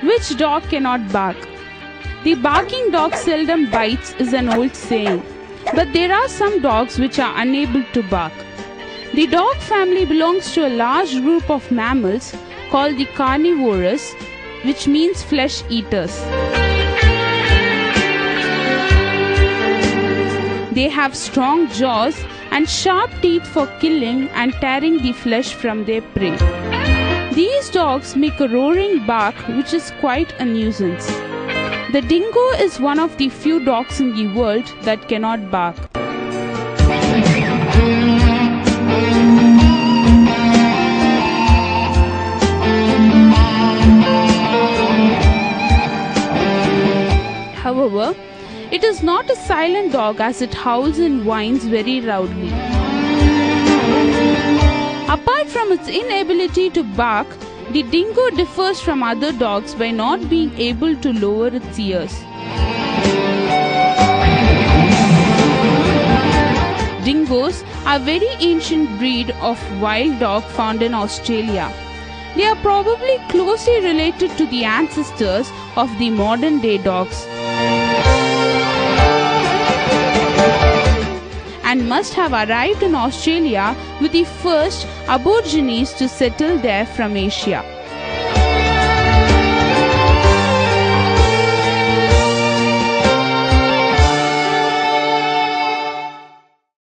Which dog cannot bark? The barking dog seldom bites is an old saying, but there are some dogs which are unable to bark. The dog family belongs to a large group of mammals called the carnivorous, which means flesh eaters. They have strong jaws and sharp teeth for killing and tearing the flesh from their prey. These dogs make a roaring bark which is quite a nuisance. The dingo is one of the few dogs in the world that cannot bark. However, it is not a silent dog as it howls and whines very loudly. Apart from its inability to bark, the dingo differs from other dogs by not being able to lower its ears. Dingoes are a very ancient breed of wild dog found in Australia. They are probably closely related to the ancestors of the modern day dogs, and must have arrived in Australia with the first Aborigines to settle there from Asia.